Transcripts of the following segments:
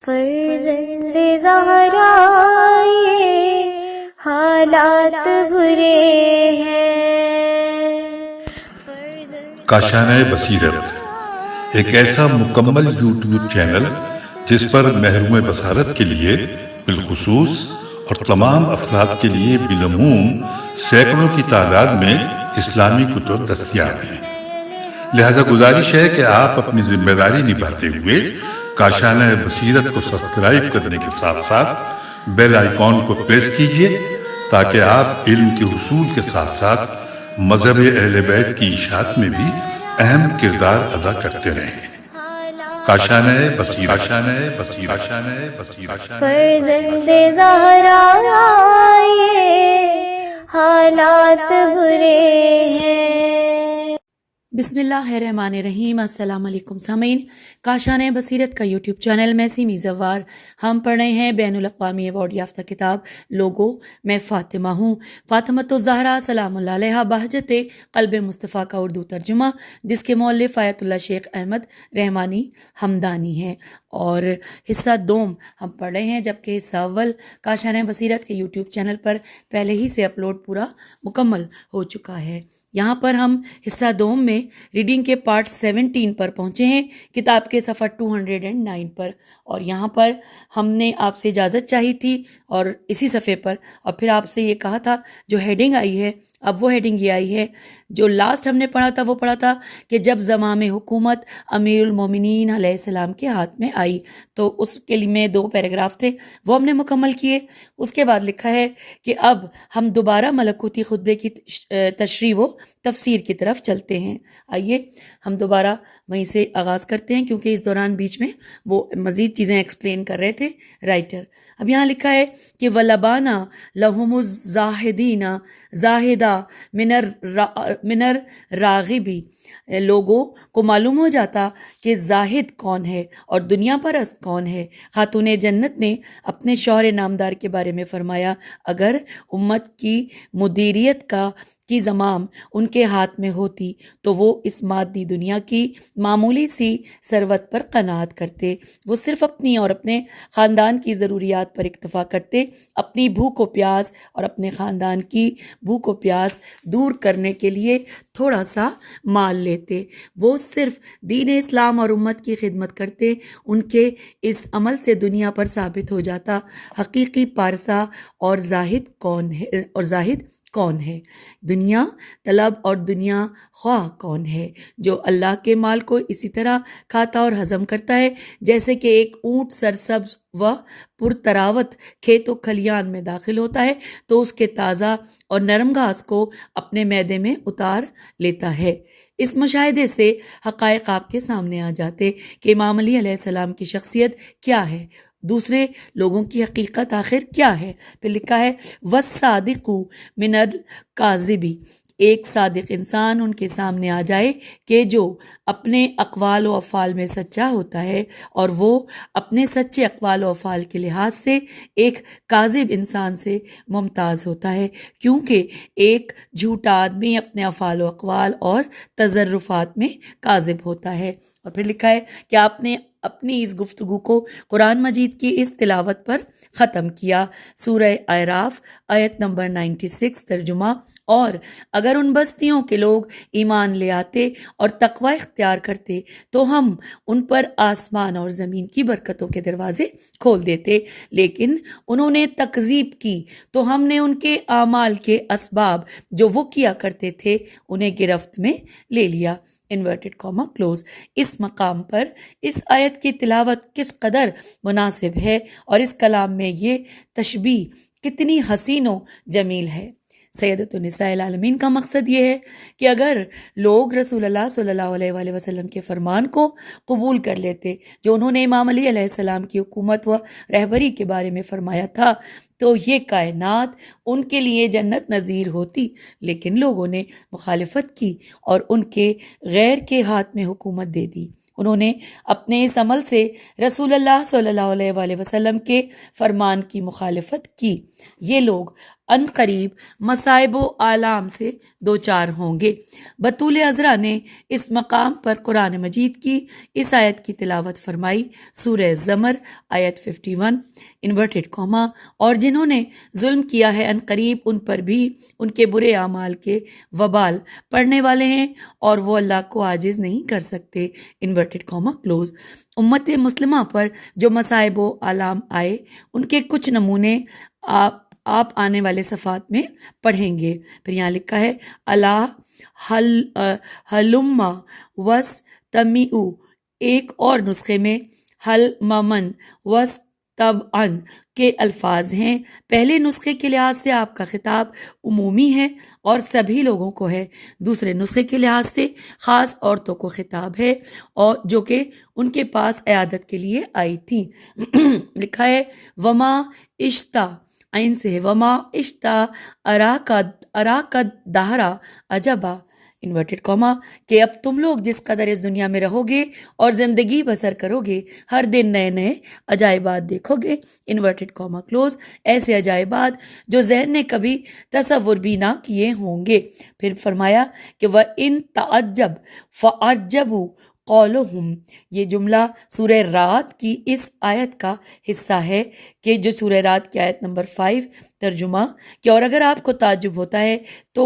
فرزند زہرا یہ حالات برے ہیں۔ کاشانۂ بصیرت ایک ایسا مکمل یوٹیوب چینل جس پر محروم بصارت کے لیے بالخصوص اور تمام افراد کے لیے بالعموم سینکڑوں کی تعداد میں اسلامی کتب دستیاب ہیں۔ لہذا گزارش ہے کہ آپ اپنی ذمہ داری نبھاتے ہوئے کاشانۂ بصیرت کو سبسکرائب کرنے کے ساتھ ساتھ بیل آئیکن کو پریس کیجیے تاکہ آپ علم کے حصول کے ساتھ ساتھ مذہب اہل بیت کی اشاعت میں بھی اہم کردار ادا کرتے رہیں۔ کاشانۂ بصیرت، کاشانۂ بصیرت، کاشانۂ بصیرت۔ فرزند زہرا یہ حالات برے ہیں۔ بسم اللہ الرحمن الرحیم۔ السلام علیکم سامعین، کاشانۂ بصیرت کا یوٹیوب چینل میں سیمی زوار ہم پڑھ رہے ہیں بین الاقوامی ایوارڈ یافتہ کتاب لوگو میں فاطمہ ہوں، فاطمۃ الزہرا سلام اللہ علیہا بہجت قلب مصطفیٰ کا اردو ترجمہ، جس کے مؤلف آیت اللہ شیخ احمد رحمانی ہمدانی ہیں، اور حصہ دوم ہم پڑھ رہے ہیں، جبکہ حصہ اول کاشانۂ بصیرت کے یوٹیوب چینل پر پہلے ہی سے اپلوڈ پورا مکمل ہو چکا ہے۔ یہاں پر ہم حصہ دوم میں ریڈنگ کے پارٹ 17 پر پہنچے ہیں، کتاب کے صفحہ 209 پر، اور یہاں پر ہم نے آپ سے اجازت چاہی تھی اور اسی صفحے پر، اور پھر آپ سے یہ کہا تھا جو ہیڈنگ آئی ہے، اب وہ ہیڈنگ یہ آئی ہے جو لاسٹ ہم نے پڑھا تھا، وہ پڑھا تھا کہ جب زمام حکومت امیر المومنین علیہ السلام کے ہاتھ میں آئی، تو اس کے لیے میں 2 پیراگراف تھے، وہ ہم نے مکمل کیے۔ اس کے بعد لکھا ہے کہ اب ہم دوبارہ ملکوتی خطبے کی تشریح و تفسیر کی طرف چلتے ہیں۔ آئیے ہم دوبارہ وہیں سے آغاز کرتے ہیں، کیونکہ اس دوران بیچ میں وہ مزید چیزیں ایکسپلین کر رہے تھے رائٹر۔ اب یہاں لکھا ہے کہ وَلَبَانَ لَهُمُ الزَّاهِدِينَ زَاهِدَ مِنَ الرَّاغِبِ، لوگوں کو معلوم ہو جاتا کہ زاہد کون ہے اور دنیا پرست کون ہے۔ خاتون جنت نے اپنے شوہر نامدار کے بارے میں فرمایا، اگر امت کی مدیریت کی زمام ان کے ہاتھ میں ہوتی تو وہ اس مادی دنیا کی معمولی سی ثروت پر قناعت کرتے، وہ صرف اپنی اور اپنے خاندان کی ضروریات پر اکتفا کرتے، اپنی بھوک و پیاس اور اپنے خاندان کی بھوک و پیاس دور کرنے کے لیے تھوڑا سا مال لیتے، وہ صرف دین اسلام اور امت کی خدمت کرتے۔ ان کے اس عمل سے دنیا پر ثابت ہو جاتا حقیقی پارسا اور زاہد کون ہے، دنیا طلب اور دنیا خواہ کون ہے، جو اللہ کے مال کو اسی طرح کھاتا اور ہضم کرتا ہے جیسے کہ ایک اونٹ سرسبز و پرتراوت کھیت و کھلیان میں داخل ہوتا ہے تو اس کے تازہ اور نرم گھاس کو اپنے معدے میں اتار لیتا ہے۔ اس مشاہدے سے حقائق آپ کے سامنے آ جاتے کہ امام علی علیہ السلام کی شخصیت کیا ہے، دوسرے لوگوں کی حقیقت آخر کیا ہے۔ پھر لکھا ہے وَالصَّادِقُ مِنَ الْكَاذِبِ، ایک صادق انسان ان کے سامنے آ جائے کہ جو اپنے اقوال و افعال میں سچا ہوتا ہے، اور وہ اپنے سچے اقوال و افعال کے لحاظ سے ایک کاذب انسان سے ممتاز ہوتا ہے، کیونکہ ایک جھوٹا آدمی اپنے افعال و اقوال اور تصرفات میں کاذب ہوتا ہے۔ اور پھر لکھا ہے کہ آپ نے اپنی اس گفتگو کو قرآن مجید کی اس تلاوت پر ختم کیا، سورہ اعراف آیت نمبر 96 ترجمہ، اور اگر ان بستیوں کے لوگ ایمان لے آتے اور تقوی اختیار کرتے تو ہم ان پر آسمان اور زمین کی برکتوں کے دروازے کھول دیتے، لیکن انہوں نے تکذیب کی تو ہم نے ان کے اعمال کے اسباب جو وہ کیا کرتے تھے انہیں گرفت میں لے لیا۔ Inverted comma close. اس مقام پر اس آیت کی تلاوت کس قدر مناسب ہے اور اس کلام میں یہ تشبیہ کتنی حسین و جمیل ہے۔ سیدۃ النساء العالمین کا مقصد یہ ہے کہ اگر لوگ رسول اللہ صلی اللہ علیہ وآلہ وسلم کے فرمان کو قبول کر لیتے جو انہوں نے امام علی علیہ السلام کی حکومت و رہبری کے بارے میں فرمایا تھا، تو یہ کائنات ان کے لیے جنت نظیر ہوتی، لیکن لوگوں نے مخالفت کی اور ان کے غیر کے ہاتھ میں حکومت دے دی۔ انہوں نے اپنے اس عمل سے رسول اللہ صلی اللہ علیہ وآلہ وسلم کے فرمان کی مخالفت کی۔ یہ لوگ ان قریب مصائب و آلام سے دوچار ہوں گے۔ بطول عذرا نے اس مقام پر قرآن مجید کی اس آیت کی تلاوت فرمائی، سورہ زمر آیت 51 انورٹڈ کاما، اور جنہوں نے ظلم کیا ہے ان قریب ان پر بھی ان کے برے اعمال کے وبال پڑنے والے ہیں اور وہ اللہ کو عاجز نہیں کر سکتے، انورٹڈ کاما کلوز۔ امت مسلمہ پر جو مصائب و آلام آئے ان کے کچھ نمونے آپ آنے والے صفحات میں پڑھیں گے۔ پھر یہاں لکھا ہے اللہ حلما وس تمیع، ایک اور نسخے میں حل ممن وس تب ان کے الفاظ ہیں۔ پہلے نسخے کے لحاظ سے آپ کا خطاب عمومی ہے اور سبھی لوگوں کو ہے، دوسرے نسخے کے لحاظ سے خاص عورتوں کو خطاب ہے اور جو کہ ان کے پاس عیادت کے لیے آئی تھی۔ لکھا ہے وما اشتا، عین سے ہے وما اشتا اراکا دہرا عجبا، انورٹڈ کاما، کہ اب تم لوگ جس قدر اس دنیا میں رہو گے اور زندگی بسر کرو گے ہر دن نئے نئے عجائبات دیکھو گے، انورٹڈ کاما کلوز، ایسے عجائبات جو ذہن نے کبھی تصور بھی نہ کیے ہوں گے۔ پھر فرمایا کہ وَإِن تَعَجَّبْ فَعَجَّبُوا قَوْلُهُمْ، یہ جملہ سورہ رعد کی اس آیت کا حصہ ہے کہ جو سورہ رعد کی آیت نمبر 5 ترجمہ، کہ اور اگر آپ کو تعجب ہوتا ہے تو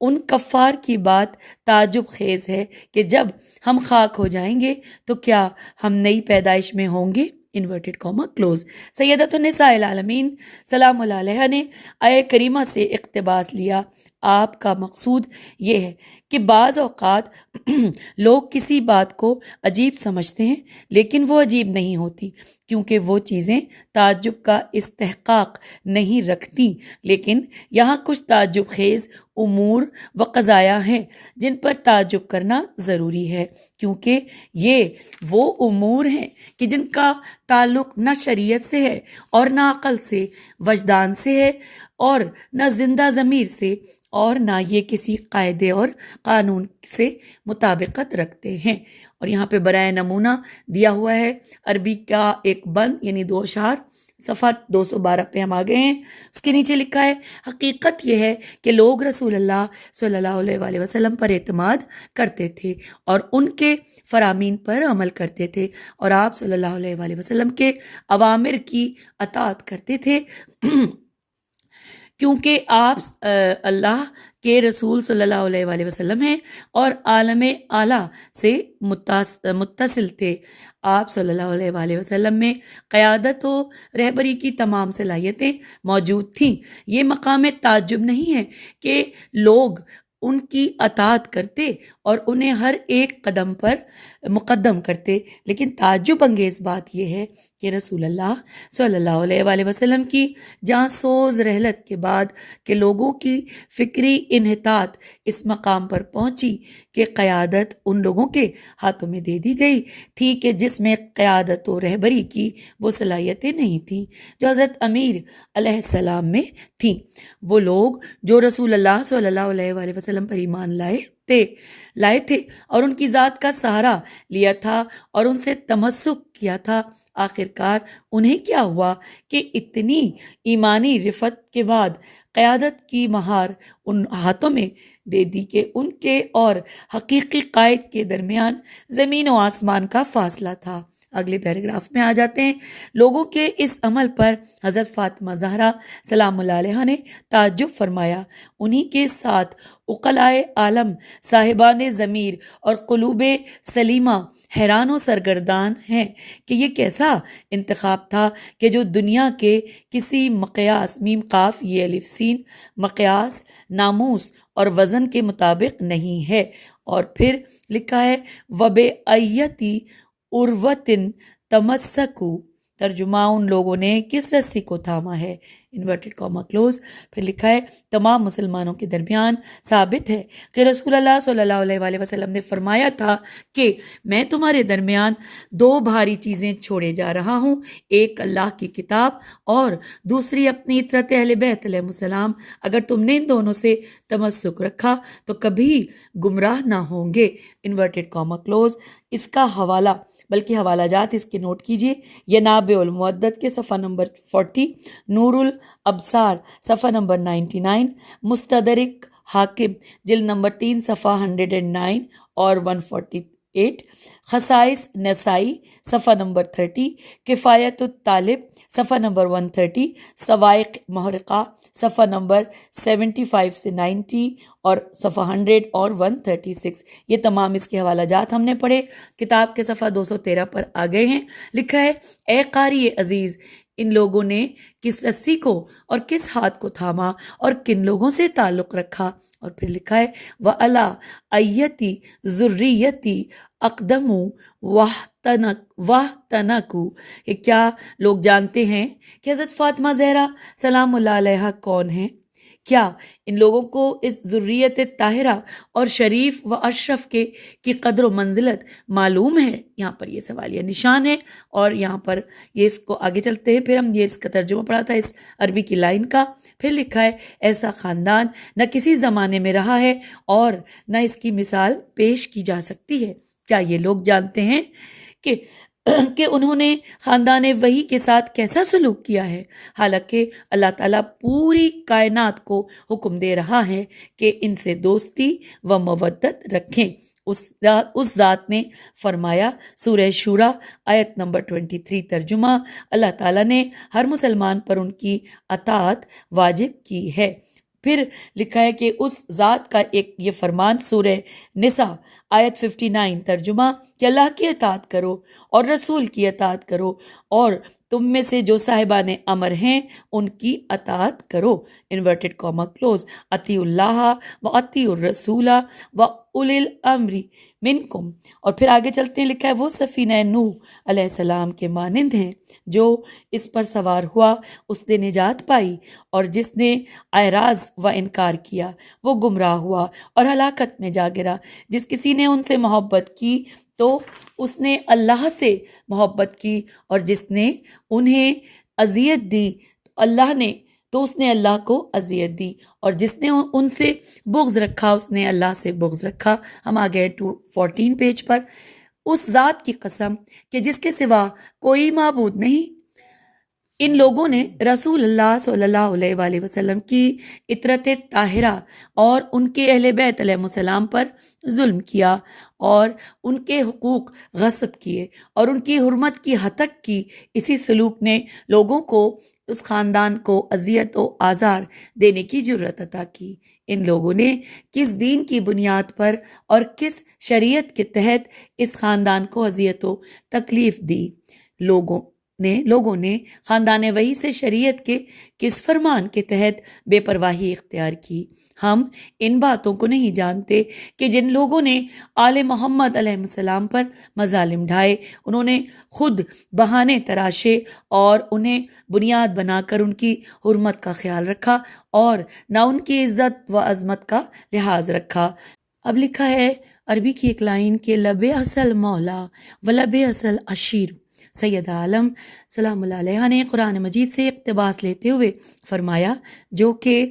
ان کفار کی بات تعجب خیز ہے کہ جب ہم خاک ہو جائیں گے تو کیا ہم نئی پیدائش میں ہوں گے، انورٹڈ کاما کلوز۔ سیدۃ النساء العالمین سلام اللہ علیہ نے آیہ کریمہ سے اقتباس لیا۔ آپ کا مقصود یہ ہے کہ بعض اوقات لوگ کسی بات کو عجیب سمجھتے ہیں لیکن وہ عجیب نہیں ہوتی کیونکہ وہ چیزیں تعجب کا استحقاق نہیں رکھتی، لیکن یہاں کچھ تعجب خیز امور و قضایا ہیں جن پر تعجب کرنا ضروری ہے، کیونکہ یہ وہ امور ہیں کہ جن کا تعلق نہ شریعت سے ہے اور نہ عقل سے، وجدان سے ہے اور نہ زندہ ضمیر سے، اور نہ یہ کسی قاعدے اور قانون سے مطابقت رکھتے ہیں۔ اور یہاں پہ برائے نمونہ دیا ہوا ہے عربی کا ایک بند، یعنی 2 اشعار، صفحہ 212 پہ ہم آ گئے ہیں۔ اس کے نیچے لکھا ہے حقیقت یہ ہے کہ لوگ رسول اللہ صلی اللہ علیہ وآلہ وسلم پر اعتماد کرتے تھے اور ان کے فرامین پر عمل کرتے تھے اور آپ صلی اللہ علیہ وآلہ وسلم کے اوامر کی اطاعت کرتے تھے، کیونکہ آپ اللہ کے رسول صلی اللہ علیہ وآلہ وسلم ہیں اور عالم اعلیٰ سے متصل تھے۔ آپ صلی اللہ علیہ وآلہ وسلم میں قیادت و رہبری کی تمام صلاحیتیں موجود تھیں۔ یہ مقام تعجب نہیں ہے کہ لوگ ان کی اطاعت کرتے اور انہیں ہر ایک قدم پر مقدم کرتے، لیکن تعجب انگیز بات یہ ہے کہ رسول اللہ صلی اللہ علیہ وآلہ وسلم کی جاں سوز رحلت کے بعد کہ لوگوں کی فکری انحطاط اس مقام پر پہنچی کہ قیادت ان لوگوں کے ہاتھوں میں دے دی گئی تھی کہ جس میں قیادت و رہبری کی وہ صلاحیتیں نہیں تھیں جو حضرت امیر علیہ السلام میں تھیں۔ وہ لوگ جو رسول اللہ صلی اللہ علیہ وآلہ وسلم پر ایمان لائے تھے اور ان کی ذات کا سہارا لیا تھا اور ان سے تمسک کیا تھا، آخرکار انہیں کیا ہوا کہ اتنی ایمانی رفت کے بعد قیادت کی مہار ان ہاتھوں میں دے دی کہ ان کے اور حقیقی قائد کے درمیان زمین و آسمان کا فاصلہ تھا۔ اگلے پیراگراف میں آ جاتے ہیں۔ لوگوں کے اس عمل پر حضرت فاطمہ زہرا سلام اللہ علیہ نے تعجب فرمایا۔ انہی کے ساتھ عقلائے عالم صاحبان ضمیر اور قلوب سلیمہ حیران و سرگردان ہیں کہ یہ کیسا انتخاب تھا کہ جو دنیا کے کسی مقیاس میم قاف یہ الف سین مقیاس، ناموس اور وزن کے مطابق نہیں ہے۔ اور پھر لکھا ہے وَبِأَيَّةِ عُرْوَةٍ تَمَسَّكُوا، ترجمہ ان لوگوں نے کس رسی کو تھاما ہے، انورٹڈ کاما کلوز۔ پھر لکھا ہے تمام مسلمانوں کے درمیان ثابت ہے کہ رسول اللہ صلی اللہ علیہ وآلہ وسلم نے فرمایا تھا کہ میں تمہارے درمیان 2 بھاری چیزیں چھوڑے جا رہا ہوں، ایک اللہ کی کتاب اور دوسری اپنی اطرت اہل بیت علیہ السلام، اگر تم نے ان دونوں سے تمسک رکھا تو کبھی گمراہ نہ ہوں گے، انورٹڈ کاما کلوز۔ اس کا حوالہ بلکہ حوالہ جات اس کے نوٹ کیجیے۔ ینابع المودت کے صفحہ نمبر 40، نور الابصار صفحہ نمبر 99، مستدرک حاکم جلد نمبر 3 صفحہ 109 اور 148، خصائص نسائی صفحہ نمبر 30، کفایت الطالب صفحہ نمبر 130، سوائق محرقہ صفحہ نمبر 75 سے 90 اور صفحہ 100 اور 136۔ یہ تمام اس کے حوالہ جات ہم نے پڑھے، کتاب کے صفحہ 213 پر آ گئے ہیں۔ لکھا ہے، اے قاری عزیز، ان لوگوں نے کس رسی کو اور کس ہاتھ کو تھاما اور کن لوگوں سے تعلق رکھا؟ اور پھر لکھا ہے، وَعَلَىٰ أَيَّتِ ذُرِّيَّتِ اقدموا وَاحْتَنَكُوا۔ کہ کیا لوگ جانتے ہیں کہ حضرت فاطمہ زہرا سلام اللہ علیہا کون ہیں؟ کیا ان لوگوں کو اس ذریت طاہرہ اور شریف و اشرف کی قدر و منزلت معلوم ہے؟ یہاں پر یہ سوالیہ نشان ہے، اور یہاں پر یہ اس کو آگے چلتے ہیں، پھر ہم یہ اس کا ترجمہ پڑھا تھا اس عربی کی لائن کا۔ پھر لکھا ہے، ایسا خاندان نہ کسی زمانے میں رہا ہے اور نہ اس کی مثال پیش کی جا سکتی ہے۔ کیا یہ لوگ جانتے ہیں کہ انہوں نے خاندان وحی کے ساتھ کیسا سلوک کیا ہے؟ حالانکہ اللہ تعالیٰ پوری کائنات کو حکم دے رہا ہے کہ ان سے دوستی و مودت رکھیں۔ اس ذات نے فرمایا، سورہ شورى آیت نمبر 23 ترجمہ، اللہ تعالیٰ نے ہر مسلمان پر ان کی اطاعت واجب کی ہے۔ پھر لکھا ہے کہ اس ذات کا ایک یہ فرمان، سورہ نساء آیت 59 ترجمہ، کہ اللہ کی اطاعت کرو اور رسول کی اطاعت کرو، اور تم میں سے جو صاحبان امر ہیں ان کی اطاعت کرو، انورٹڈ کاما کلوز، اطیعوا اللہ و اطیعوا الرسول و اولی الامر منکم۔ اور پھر آگے چلتے ہیں، لکھا ہے، وہ سفینہ نوح علیہ السلام کے مانند ہیں، جو اس پر سوار ہوا اس نے نجات پائی، اور جس نے اعراض و انکار کیا وہ گمراہ ہوا اور ہلاکت میں جا گرا۔ جس کسی نے ان سے محبت کی تو اس نے اللہ سے محبت کی، اور جس نے انہیں اذیت دی تو اس نے اللہ کو اذیت دی، اور جس نے ان سے بغض رکھا اس نے اللہ سے بغض رکھا۔ ہم آ گئے 214 پیج پر۔ اس ذات کی قسم کہ جس کے سوا کوئی معبود نہیں، ان لوگوں نے رسول اللہ صلی اللہ علیہ وآلہ وسلم کی اطرت طاہرہ اور ان کے اہل بیت علیہ السلام پر ظلم کیا، اور ان کے حقوق غصب کیے، اور ان کی حرمت کی ہتک کی۔ اسی سلوک نے لوگوں کو، اس خاندان کو اذیت و آزار دینے کی جرأت عطا کی۔ ان لوگوں نے کس دین کی بنیاد پر اور کس شریعت کے تحت اس خاندان کو اذیت و تکلیف دی؟ لوگوں نے خاندان وحی سے شریعت کے کس فرمان کے تحت بے پرواہی اختیار کی؟ ہم ان باتوں کو نہیں جانتے کہ جن لوگوں نے آل محمد علیہ السلام پر مظالم ڈھائے، انہوں نے خود بہانے تراشے اور انہیں بنیاد بنا کر ان کی حرمت کا خیال رکھا، اور نہ ان کی عزت و عظمت کا لحاظ رکھا۔ اب لکھا ہے عربی کی ایک لائن کہ لب اصل مولا و لب اصل عشیر۔ سید عالم سلام اللہ علیہ نے قرآن مجید سے اقتباس لیتے ہوئے فرمایا، جو کہ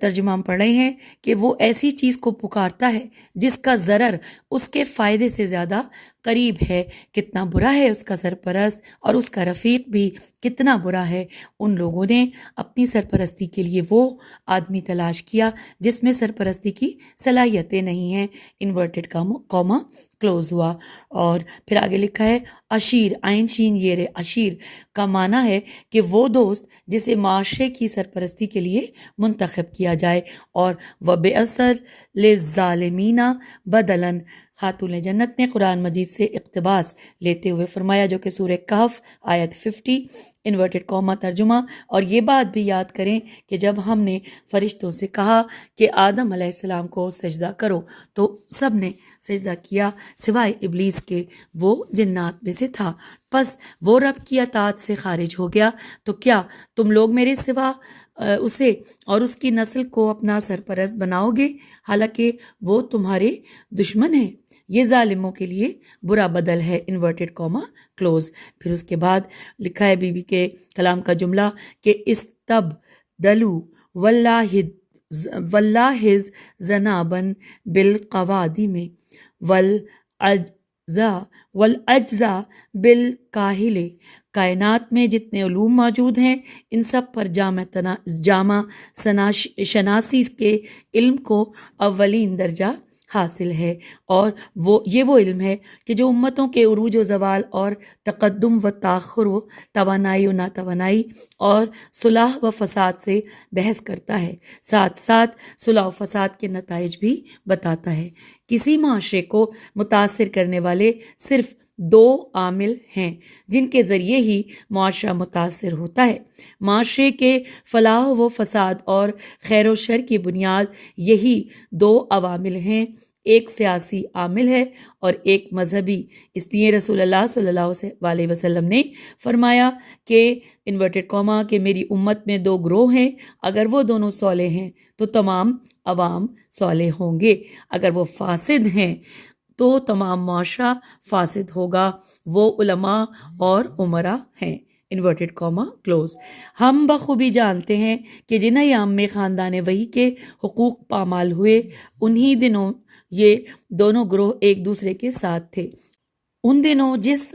ترجمہ ہم پڑھ رہے ہیں، کہ وہ ایسی چیز کو پکارتا ہے جس کا ضرر اس کے فائدے سے زیادہ قریب ہے۔ کتنا برا ہے اس کا سرپرست، اور اس کا رفیق بھی کتنا برا ہے۔ ان لوگوں نے اپنی سرپرستی کے لیے وہ آدمی تلاش کیا جس میں سرپرستی کی صلاحیتیں نہیں ہیں، انورٹڈ کاما کلوز ہوا۔ اور پھر آگے لکھا ہے، عشیر، عین شین یر، عشیر کا معنی ہے کہ وہ دوست جسے معاشرے کی سرپرستی کے لیے منتخب کیا جائے، اور وَبِأَثَرِ لِلظَّالِمِينَ بَدَلًا۔ خاتون جنت نے قرآن مجید سے اقتباس لیتے ہوئے فرمایا، جو کہ سورہ کہف آیت 50 انورٹڈ کاما ترجمہ۔ اور یہ بات بھی یاد کریں کہ جب ہم نے فرشتوں سے کہا کہ آدم علیہ السلام کو سجدہ کرو تو سب نے سجدہ کیا سوائے ابلیس کے، وہ جنات میں سے تھا، پس وہ رب کی اطاعت سے خارج ہو گیا۔ تو کیا تم لوگ میرے سوا اسے اور اس کی نسل کو اپنا سرپرست بناؤ گے، حالانکہ وہ تمہارے دشمن ہیں؟ یہ ظالموں کے لیے برا بدل ہے، انورٹڈ کاما کلوز۔ پھر اس کے بعد لکھا ہے بی بی کے کلام کا جملہ کہ استبدلو واللہ زنابن بالقوادم والعجاف ذا والاجزا بالکاہل، کائنات میں جتنے علوم موجود ہیں ان سب پر جامع شناسی کے علم کو اولین درجہ حاصل ہے، اور وہ علم ہے کہ جو امتوں کے عروج و زوال اور تقدم و تاخر و توانائی و ناتوانائی اور صلاح و فساد سے بحث کرتا ہے، ساتھ ساتھ صلاح و فساد کے نتائج بھی بتاتا ہے۔ کسی معاشرے کو متاثر کرنے والے صرف دو عامل ہیں جن کے ذریعے ہی معاشرہ متاثر ہوتا ہے۔ معاشرے کے فلاح و فساد اور خیر و شر کی بنیاد یہی دو عوامل ہیں، ایک سیاسی عامل ہے اور ایک مذہبی۔ اس لیے رسول اللہ صلی اللہ علیہ وسلم نے فرمایا کہ انورٹڈ کاما کہ میری امت میں دو گروہ ہیں، اگر وہ دونوں صالح ہیں تو تمام عوام صالح ہوں گے، اگر وہ فاسد ہیں تو تمام معاشرہ فاسد ہوگا، وہ علماء اور عمرا ہیں، انورٹڈ کاما کلوز۔ ہم بخوبی جانتے ہیں کہ جن ایام میں خاندان وحی کے حقوق پامال ہوئے، انہی دنوں یہ دونوں گروہ ایک دوسرے کے ساتھ تھے۔ ان دنوں جس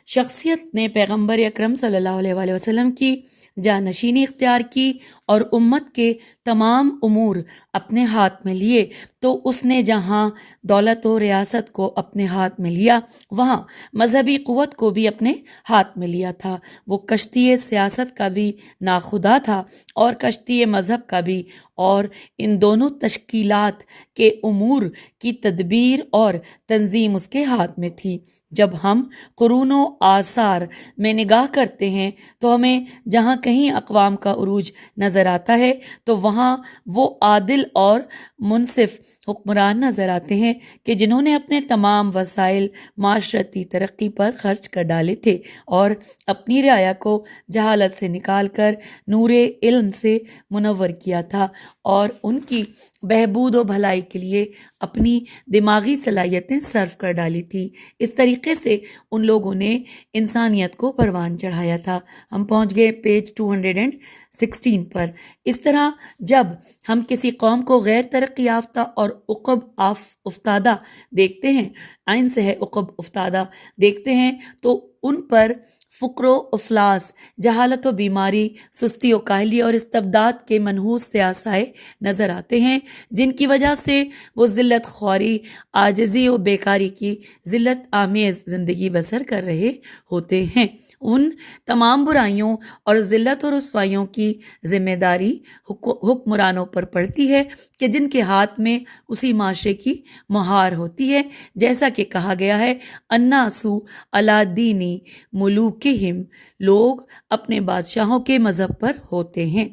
شخصیت نے پیغمبر اکرم صلی اللہ علیہ وسلم کی جانشینی اختیار کی اور امت کے تمام امور اپنے ہاتھ میں لیے، تو اس نے جہاں دولت و ریاست کو اپنے ہاتھ میں لیا، وہاں مذہبی قوت کو بھی اپنے ہاتھ میں لیا تھا۔ وہ کشتی سیاست کا بھی ناخدا تھا اور کشتی مذہب کا بھی، اور ان دونوں تشکیلات کے امور کی تدبیر اور تنظیم اس کے ہاتھ میں تھی۔ جب ہم قرون و آثار میں نگاہ کرتے ہیں تو ہمیں جہاں کہیں اقوام کا عروج نظر آتا ہے تو وہاں وہ عادل اور منصف حکمران نظر آتے ہیں کہ جنہوں نے اپنے تمام وسائل معاشرتی ترقی پر خرچ کر ڈالے تھے اور اپنی رعایا کو جہالت سے نکال کر نور علم سے منور کیا تھا، اور ان کی بہبود و بھلائی کے لیے اپنی دماغی صلاحیتیں صرف کر ڈالی تھی۔ اس طریقے سے ان لوگوں نے انسانیت کو پروان چڑھایا تھا۔ ہم پہنچ گئے پیج 216 پر۔ اس طرح جب ہم کسی قوم کو غیر ترقی یافتہ اور عقب افتادہ دیکھتے ہیں، عین سے ہے عقب افتادہ دیکھتے ہیں، تو ان پر فقر و افلاس، جہالت و بیماری، سستی و کاہلی اور استبداد کے منحوس سیاسائے نظر آتے ہیں، جن کی وجہ سے وہ ذلت خواری، عاجزی و بیکاری کی ذلت آمیز زندگی بسر کر رہے ہوتے ہیں۔ ان تمام برائیوں اور ذلت و رسوائیوں کی ذمہ داری حکمرانوں پر پڑتی ہے کہ جن کے ہاتھ میں اسی معاشرے کی مہار ہوتی ہے، جیسا کہ کہا گیا ہے الناسو علی دینی ملوکہم، لوگ اپنے بادشاہوں کے مذہب پر ہوتے ہیں،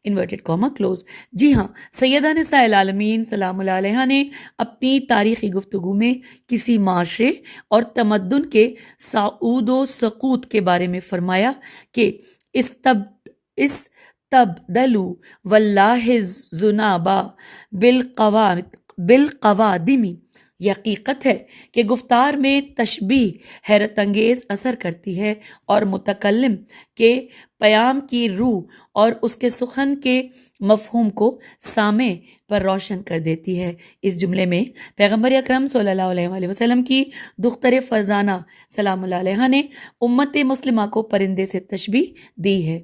انورٹڈ کاما کلوز۔ جی ہاں، سیدہ نساء العالمین سلام اللہ علیہا نے اپنی تاریخی گفتگو میں کسی معاشرے اور تمدن کے صعود و سقوط کے بارے میں فرمایا کہ استبدلوا واللہ الذنوب بالقوادم۔ یہ حقیقت ہے کہ گفتار میں تشبیہ حیرت انگیز اثر کرتی ہے اور متکلم کے پیام کی روح اور اس کے سخن کے مفہوم کو سامع پر روشن کر دیتی ہے۔ اس جملے میں پیغمبر اکرم صلی اللہ علیہ وسلم کی دختر فرزانہ سلام اللہ علیہا نے امت مسلمہ کو پرندے سے تشبیہ دی ہے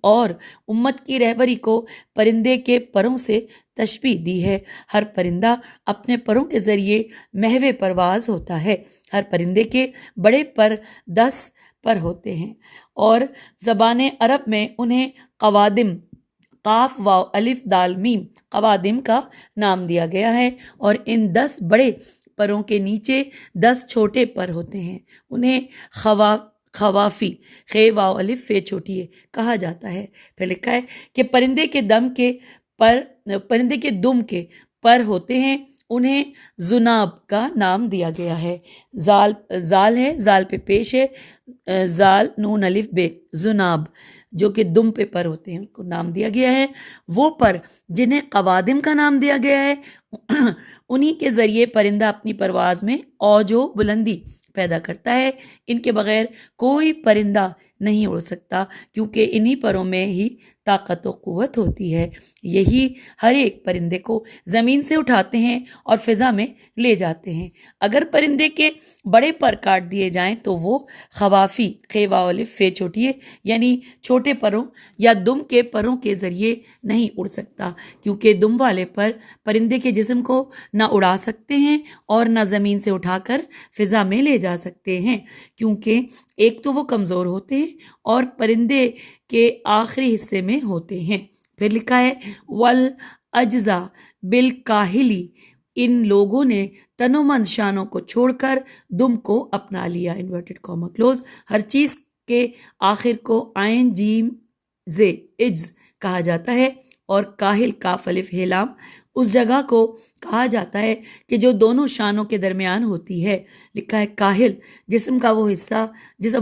اور امت کی رہبری کو پرندے کے پروں سے تشبیہ دی ہے۔ ہر پرندہ اپنے پروں کے ذریعے محو پرواز ہوتا ہے۔ ہر پرندے کے بڑے پر 10 پر ہوتے ہیں اور زبان عرب میں انہیں قوادم، قاف واو الف دال میم، قوادم کا نام دیا گیا ہے، اور ان 10 بڑے پروں کے نیچے 10 چھوٹے پر ہوتے ہیں، انہیں خوافی، خے واو الف فے چھوٹی ہے کہا جاتا ہے۔ پھر لکھا ہے کہ پرندے کے دم کے پر ہوتے ہیں، انہیں ذناب کا نام دیا گیا ہے۔ زال ہے، زال پہ پیش ہے، زال نون الف بے، ذناب جو کہ دم پہ پر ہوتے ہیں ان کو نام دیا گیا ہے۔ وہ پر جنہیں قوادم کا نام دیا گیا ہے، انہی کے ذریعے پرندہ اپنی پرواز میں اوج و بلندی پیدا کرتا ہے۔ ان کے بغیر کوئی پرندہ نہیں اڑ سکتا، کیونکہ انہی پروں میں ہی طاقت و قوت ہوتی ہے، یہی ہر ایک پرندے کو زمین سے اٹھاتے ہیں اور فضا میں لے جاتے ہیں۔ اگر پرندے کے بڑے پر کاٹ دیے جائیں تو وہ خوافی، خیوا الف فے چھوٹی ہے، یعنی چھوٹے پروں یا دم کے پروں کے ذریعے نہیں اڑ سکتا، کیونکہ دم والے پر پرندے کے جسم کو نہ اڑا سکتے ہیں اور نہ زمین سے اٹھا کر فضا میں لے جا سکتے ہیں، کیونکہ ایک تو وہ کمزور ہوتے ہیں اور پرندے کے آخری حصے میں ہوتے ہیں۔ پھر لکھا ہے وَالْأَجْزَا بِالْكَاهِلِ، ان لوگوں نے تن و من شانوں کو چھوڑ کر دم کو اپنا لیا، انورٹڈ کاما کلوز۔ ہر چیز کے آخر کو عین جیم زے اجز کہا جاتا ہے، اور کاہل کاف الف ہے لام اس جگہ کو کہا جاتا ہے کہ جو دونوں شانوں کے درمیان ہوتی ہے۔ لکھا ہے کاہل جسم کا وہ حصہ،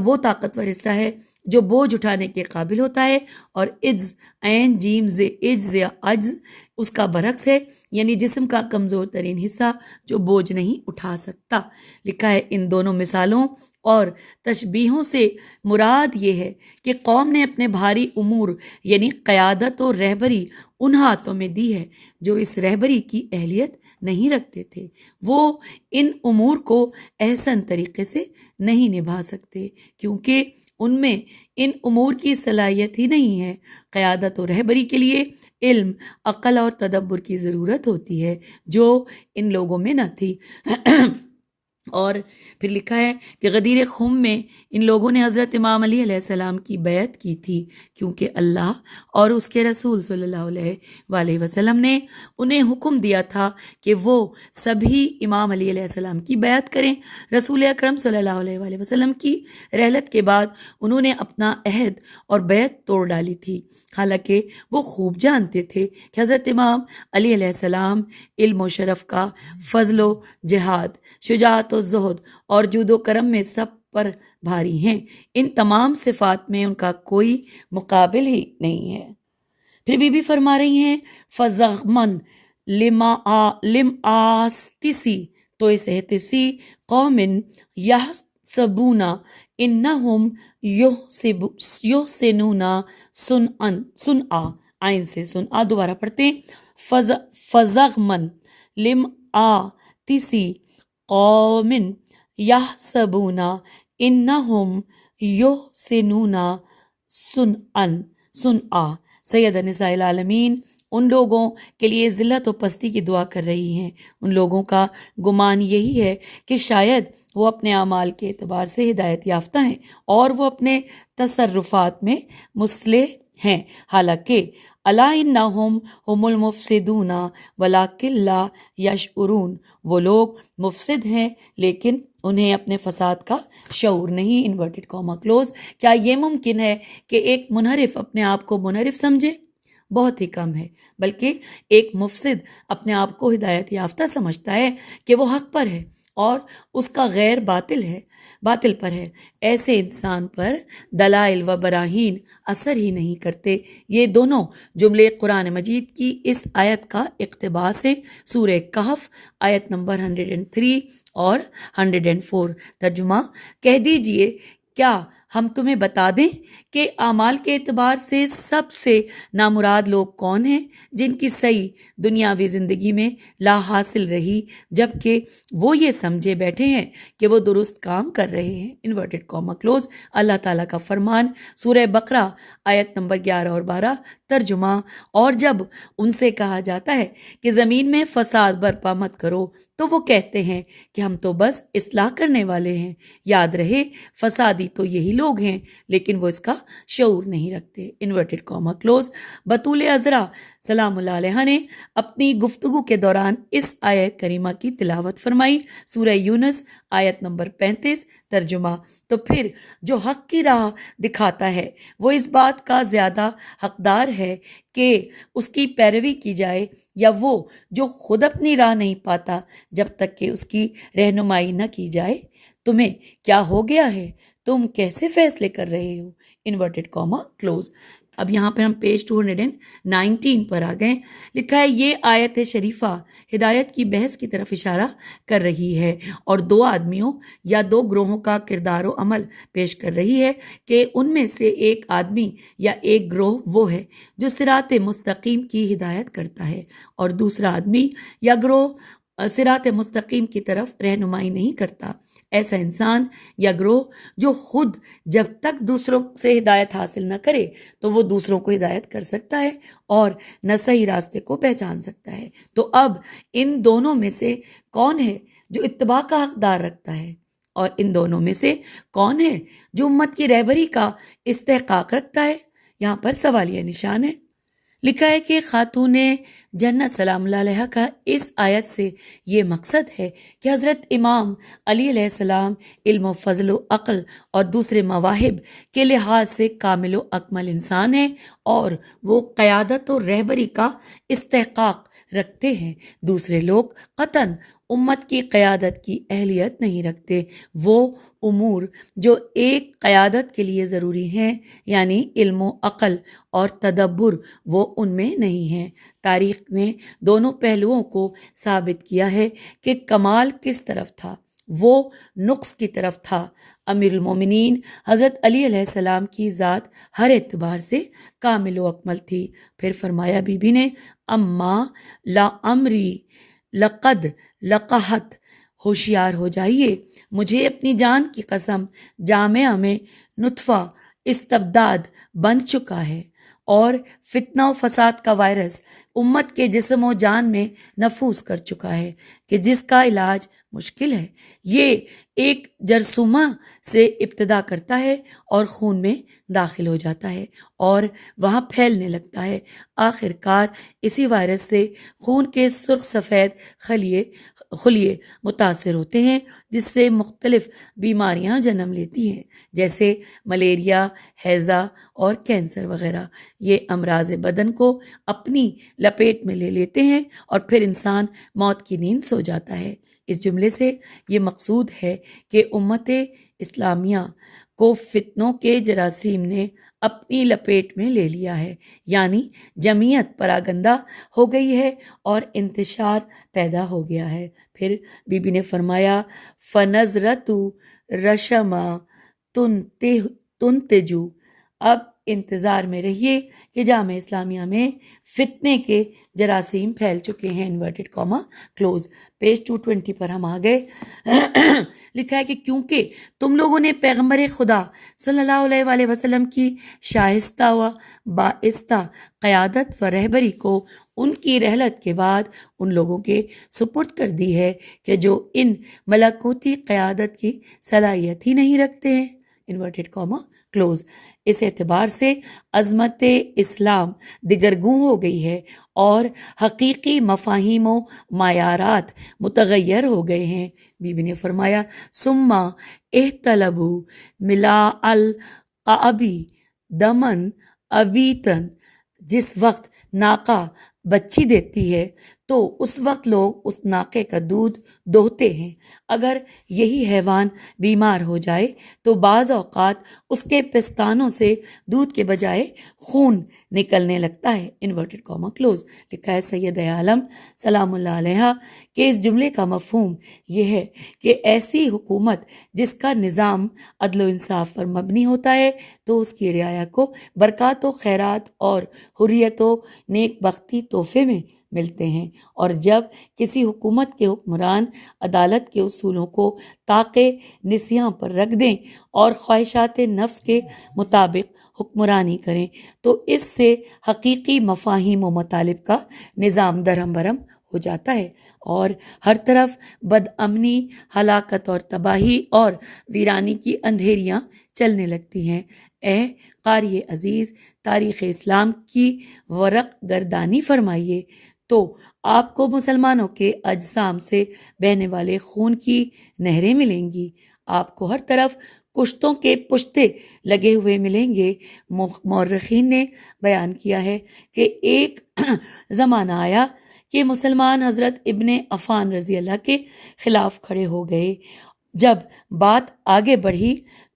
وہ طاقتور حصہ ہے جو بوجھ اٹھانے کے قابل ہوتا ہے، اور اجز عین جیم زے اجز یا عجز اس کا برعکس ہے، یعنی جسم کا کمزور ترین حصہ جو بوجھ نہیں اٹھا سکتا۔ لکھا ہے ان دونوں مثالوں اور تشبیہوں سے مراد یہ ہے کہ قوم نے اپنے بھاری امور یعنی قیادت و رہبری ان ہاتھوں میں دی ہے جو اس رہبری کی اہلیت نہیں رکھتے تھے، وہ ان امور کو احسن طریقے سے نہیں نبھا سکتے کیونکہ ان میں ان امور کی صلاحیت ہی نہیں ہے۔ قیادت و رہبری کے لیے علم، عقل اور تدبر کی ضرورت ہوتی ہے جو ان لوگوں میں نہ تھی۔ اور پھر لکھا ہے کہ غدیر خم میں ان لوگوں نے حضرت امام علی علیہ السلام کی بیعت کی تھی کیونکہ اللہ اور اس کے رسول صلی اللہ علیہ وآلہ وسلم نے انہیں حکم دیا تھا کہ وہ سبھی امام علی علیہ السلام کی بیعت کریں۔ رسول اکرم صلی اللہ علیہ وآلہ وسلم کی رحلت کے بعد انہوں نے اپنا عہد اور بیعت توڑ ڈالی تھی، حالانکہ وہ خوب جانتے تھے کہ حضرت امام علی علیہ السلام علم و شرف کا، فضل و جہاد، شجاعت و زہد اور جود و کرم میں سب پر بھاری ہیں۔ ان تمام صفات میں ان کا کوئی مقابل ہی نہیں ہے۔ پھر بی بی فرما رہی ہیں فَزَغْمَنْ لِمْآسْتِسِی تو اس احتسی قوم یحسبون انہم یحسنون صنعا، عین سے صنعا، دوبارہ پڑھتے ہیں فَزَغْمَنْ لِمْآسْتِسِی قوم یحسبون انہم یحسنون صنعا۔ سید نساء العالمین ان لوگوں کے لیے ذلت و پستی کی دعا کر رہی ہیں۔ ان لوگوں کا گمان یہی ہے کہ شاید وہ اپنے اعمال کے اعتبار سے ہدایت یافتہ ہیں اور وہ اپنے تصرفات میں مصلح ہیں، حالانکہ الا انہم ہم المفسدون ولکن لا یشعرون، وہ لوگ مفسد ہیں لیکن انہیں اپنے فساد کا شعور نہیں، انورٹڈ کاما کلوز۔ کیا یہ ممکن ہے کہ ایک منحرف اپنے آپ کو منحرف سمجھے؟ بہت ہی کم ہے، بلکہ ایک مفسد اپنے آپ کو ہدایت یافتہ سمجھتا ہے کہ وہ حق پر ہے اور اس کا غیر باطل پر ہے۔ ایسے انسان پر دلائل و براہین اثر ہی نہیں کرتے۔ یہ دونوں جملے قرآن مجید کی اس آیت کا اقتباس ہے، سورہ کہف آیت نمبر 103 اور 104۔ ترجمہ: کہہ دیجئے کیا ہم تمہیں بتا دیں کہ اعمال کے اعتبار سے سب سے نامراد لوگ کون ہیں، جن کی صحیح دنیاوی زندگی میں لا حاصل رہی جبکہ وہ یہ سمجھے بیٹھے ہیں کہ وہ درست کام کر رہے ہیں، انورٹڈ کاما کلوز۔ اللہ تعالیٰ کا فرمان سورہ بقرہ آیت نمبر 11 اور 12۔ ترجمہ: اور جب ان سے کہا جاتا ہے کہ زمین میں فساد برپا مت کرو تو وہ کہتے ہیں کہ ہم تو بس اصلاح کرنے والے ہیں۔ یاد رہے فسادی تو یہی لوگ ہیں لیکن وہ اس کا شعور نہیں رکھتے، انورٹڈ کاما کلوز۔ بطول عذرا سلام اللہ علیہ نے اپنی گفتگو کے دوران اس آیت کریمہ کی تلاوت فرمائی، سورہ یونس آیت نمبر 35۔ ترجمہ: تو پھر جو حق کی راہ دکھاتا ہے وہ اس بات کا زیادہ حقدار ہے کہ اس کی پیروی کی جائے یا وہ جو خود اپنی راہ نہیں پاتا جب تک کہ اس کی رہنمائی نہ کی جائے؟ تمہیں کیا ہو گیا ہے؟ تم کیسے فیصلے کر رہے ہو؟ Inverted comma close. اب یہاں پہ ہم پیج 219 پر آ گئے۔ لکھا ہے یہ آیت شریفہ ہدایت کی بحث کی طرف اشارہ کر رہی ہے اور دو آدمیوں یا دو گروہوں کا کردار و عمل پیش کر رہی ہے کہ ان میں سے ایک آدمی یا ایک گروہ وہ ہے جو صراط مستقیم کی ہدایت کرتا ہے اور دوسرا آدمی یا گروہ صراط مستقیم کی طرف رہنمائی نہیں کرتا۔ ایسا انسان یا گروہ جو خود جب تک دوسروں سے ہدایت حاصل نہ کرے تو وہ دوسروں کو ہدایت کر سکتا ہے اور نہ صحیح راستے کو پہچان سکتا ہے۔ تو اب ان دونوں میں سے کون ہے جو اتباع کا حقدار رکھتا ہے اور ان دونوں میں سے کون ہے جو امت کی رہبری کا استحقاق رکھتا ہے؟ یہاں پر سوالیہ نشان ہے۔ لکھا ہے کہ خاتون جنت سلام اللہ علیہ کا اس آیت سے یہ مقصد ہے کہ حضرت امام علی علیہ السلام علم و فضل و عقل اور دوسرے مواہب کے لحاظ سے کامل و اکمل انسان ہیں اور وہ قیادت و رہبری کا استحقاق رکھتے ہیں۔ دوسرے لوگ قطعاً امت کی قیادت کی اہلیت نہیں رکھتے۔ وہ امور جو ایک قیادت کے لیے ضروری ہیں یعنی علم و عقل اور تدبر، وہ ان میں نہیں ہیں۔ تاریخ نے دونوں پہلوؤں کو ثابت کیا ہے کہ کمال کس طرف تھا، وہ نقص کی طرف تھا۔ امیر المومنین حضرت علی علیہ السلام کی ذات ہر اعتبار سے کامل و اکمل تھی۔ پھر فرمایا بی بی نے اما لا امری لقد لقحت، ہوشیار ہو جائیے، مجھے اپنی جان کی قسم جامعہ میں نطفہ استبداد بن چکا ہے اور فتنہ و فساد کا وائرس امت کے جسم و جان میں نفوذ کر چکا ہے کہ جس کا علاج مشکل ہے۔ یہ ایک جرثومہ سے ابتدا کرتا ہے اور خون میں داخل ہو جاتا ہے اور وہاں پھیلنے لگتا ہے۔ آخر کار اسی وائرس سے خون کے سرخ سفید خلیے متاثر ہوتے ہیں جس سے مختلف بیماریاں جنم لیتی ہیں جیسے ملیریا، ہیضہ اور کینسر وغیرہ۔ یہ امراض بدن کو اپنی لپیٹ میں لے لیتے ہیں اور پھر انسان موت کی نیند سو جاتا ہے۔ اس جملے سے یہ مقصود ہے کہ امت اسلامیہ کو فتنوں کے جراثیم نے اپنی لپیٹ میں لے لیا ہے، یعنی جمعیت پراگندہ ہو گئی ہے اور انتشار پیدا ہو گیا ہے۔ پھر بی بی نے فرمایا فنظرت رشما تنتجو، اب انتظار میں رہیے کہ جامعہ اسلامیہ میں فتنے کے جراثیم پھیل چکے ہیں۔ Inverted comma close. پیج 220 پر ہم آ گئے۔ لکھا ہے کہ کیونکہ تم لوگوں نے پیغمبر خدا صلی اللہ علیہ وآلہ وسلم کی شائستہ و باعثہ قیادت و رہبری کو ان کی رحلت کے بعد ان لوگوں کے سپرد کر دی ہے کہ جو ان ملکوتی قیادت کی صلاحیت ہی نہیں رکھتے ہیں۔ Inverted comma close. اس اعتبار سے عظمت اسلام دگرگوں ہو گئی ہے اور حقیقی مفاہیم و معیارات متغیر ہو گئے ہیں۔ بی بی نے فرمایا ثم احتلبوا ملا القعبی دمن ابیتن، جس وقت ناقہ بچی دیتی ہے تو اس وقت لوگ اس ناقے کا دودھ دوہتے ہیں۔ اگر یہی حیوان بیمار ہو جائے تو بعض اوقات اس کے پستانوں سے دودھ کے بجائے خون نکلنے لگتا ہے۔ Inverted comma close. لکھا ہے سید عالم سلام اللہ علیہ کہ اس جملے کا مفہوم یہ ہے کہ ایسی حکومت جس کا نظام عدل و انصاف پر مبنی ہوتا ہے تو اس کی رعایا کو برکات و خیرات اور حریت و نیک بختی تحفے میں ملتے ہیں، اور جب کسی حکومت کے حکمران عدالت کے اصولوں کو طاقے نسیاں پر رکھ دیں اور خواہشات نفس کے مطابق حکمرانی کریں تو اس سے حقیقی مفاہیم و مطالب کا نظام درہم برہم ہو جاتا ہے اور ہر طرف بد امنی، ہلاکت اور تباہی اور ویرانی کی اندھیریاں چلنے لگتی ہیں۔ اے قاری عزیز، تاریخ اسلام کی ورق گردانی فرمائیے تو آپ کو مسلمانوں کے اجسام سے بہنے والے خون کی نہریں ملیں گی۔ آپ کو ہر طرف کشتوں کے پشتے لگے ہوئے ملیں گے۔ مورخین نے بیان کیا ہے کہ ایک زمانہ آیا کہ مسلمان حضرت ابن عفان رضی اللہ کے خلاف کھڑے ہو گئے۔ جب بات آگے بڑھی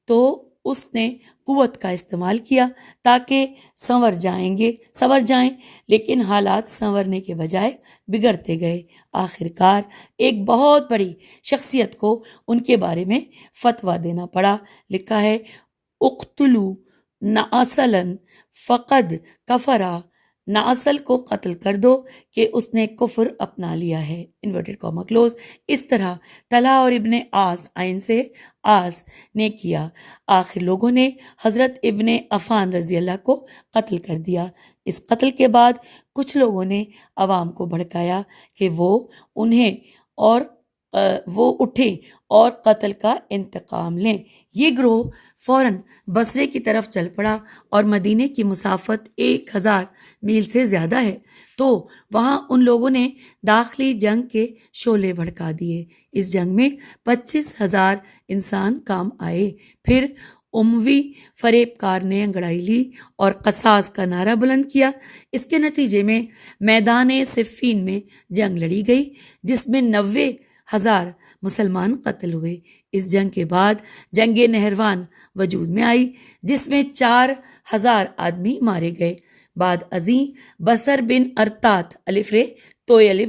تو اس نے قوت کا استعمال کیا تاکہ سنور جائیں، لیکن حالات سنورنے کے بجائے بگڑتے گئے۔ آخرکار ایک بہت بڑی شخصیت کو ان کے بارے میں فتویٰ دینا پڑا۔ لکھا ہے اقتلوا نعسلا فقد کفرا، نعسل کو قتل کر دو کہ اس نے کفر اپنا لیا ہے، انورٹڈ کاما کلوز۔ اس طرح طلحہ اور ابن عاص، عین سے عاص، نے کیا۔ آخر لوگوں نے حضرت ابن عفان رضی اللہ کو قتل کر دیا۔ اس قتل کے بعد کچھ لوگوں نے عوام کو بھڑکایا کہ وہ اٹھیں اور قتل کا انتقام لیں۔ یہ گروہ فوراً بصرے کی طرف چل پڑا اور مدینے کی مسافت 1000 میل سے زیادہ ہے، تو وہاں ان لوگوں نے داخلی جنگ کے شعلے بھڑکا دیے۔ اس جنگ میں 25,000 انسان کام آئے۔ پھر اموی فریب کار نے انگڑائی لی اور قصاص کا نعرہ بلند کیا۔ اس کے نتیجے میں میدان صفین میں جنگ لڑی گئی، جس میں 90,000 مسلمان قتل ہوئے۔ اس جنگ کے بعد جنگ نہروان وجود میں آئی، جس میں 4,000 آدمی مارے گئے۔ بعد ازیں بصر بن ارتات الف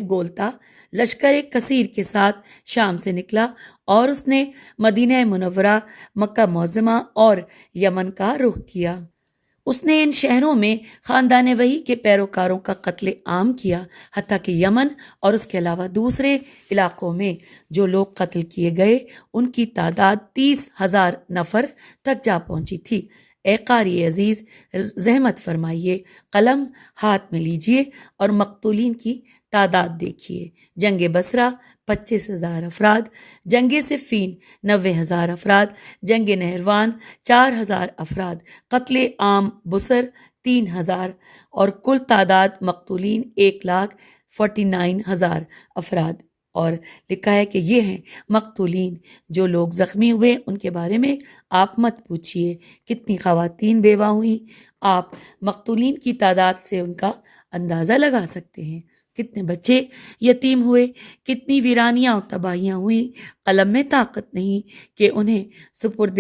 گولتا لشکر کثیر کے ساتھ شام سے نکلا اور اس نے مدینہ منورہ، مکہ معظمہ اور یمن کا رخ کیا۔ اس نے ان شہروں میں خاندان وحی کے پیروکاروں کا قتل عام کیا، حتیٰ کہ یمن اور اس کے علاوہ دوسرے علاقوں میں جو لوگ قتل کیے گئے ان کی تعداد 30,000 نفر تک جا پہنچی تھی۔ اے قاری عزیز، زحمت فرمائیے، قلم ہاتھ میں لیجئے اور مقتولین کی تعداد دیکھیے۔ جنگ بصرہ 25,000 افراد، جنگ صفین 90,000 افراد، جنگ نہروان 4,000 افراد، قتل عام بصر 3,000 اور کل تعداد مقتولین 1,49,000 افراد۔ اور لکھا ہے کہ یہ ہیں مقتولین۔ جو لوگ زخمی ہوئے ان کے بارے میں آپ مت پوچھئے، کتنی خواتین بیوہ ہوئیں، آپ مقتولین کی تعداد سے ان کا اندازہ لگا سکتے ہیں۔ کتنے بچے یتیم ہوئے، کتنی ویرانیاں و تباہیاں ہوئیں، قلم میں طاقت نہیں کہ انہیں سپرد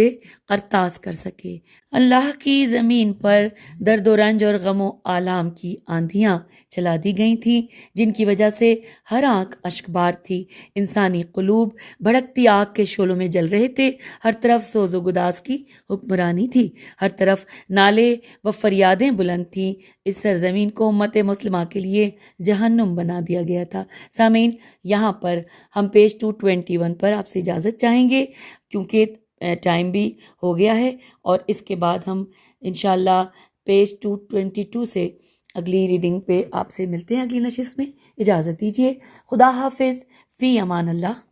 قرطاس کر سکے۔ اللہ کی زمین پر درد و رنج اور غم و آلام کی آندھیاں چلا دی گئی تھیں، جن کی وجہ سے ہر آنکھ اشک بار تھی۔ انسانی قلوب بھڑکتی آگ کے شعلوں میں جل رہے تھے۔ ہر طرف سوز و گداز کی حکمرانی تھی، ہر طرف نالے و فریادیں بلند تھیں۔ اس سرزمین کو امت مسلمہ کے لیے جہنم بنا دیا گیا تھا۔ سامعین، یہاں پر ہم پیج 221 پر آپ سے اجازت چاہیں گے، کیونکہ ٹائم بھی ہو گیا ہے، اور اس کے بعد ہم انشاءاللہ پیج 222 سے اگلی ریڈنگ پہ آپ سے ملتے ہیں اگلی نشست میں۔ اجازت دیجیے، خدا حافظ، فی امان اللہ۔